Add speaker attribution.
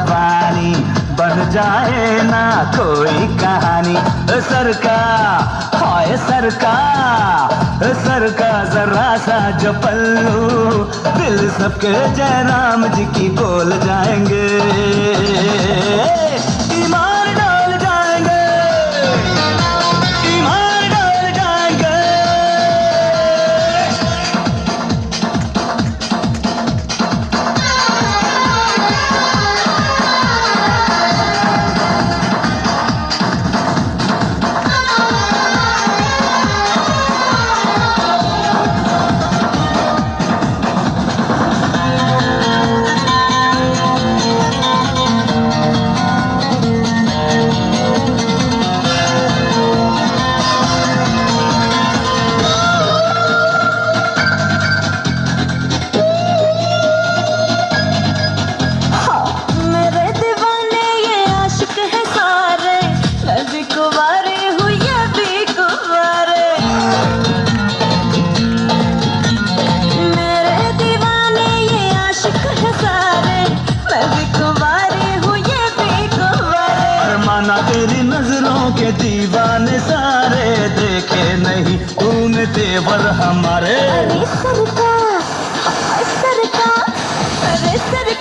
Speaker 1: पानी, बन जाए ना कोई कहानी। सरकार हाय सरकार, सर का जरा सा जो पल्लू, दिल सबके जयराम जी की बोल जाएंगे, ईमान डाल जाएंगे, ईमान डाल जाएंगे। तेरी नजरों के दीवाने सारे, देखे नहीं तूने तेवर हमारे।
Speaker 2: अरे सरकार, सरकार, अरे सरकार।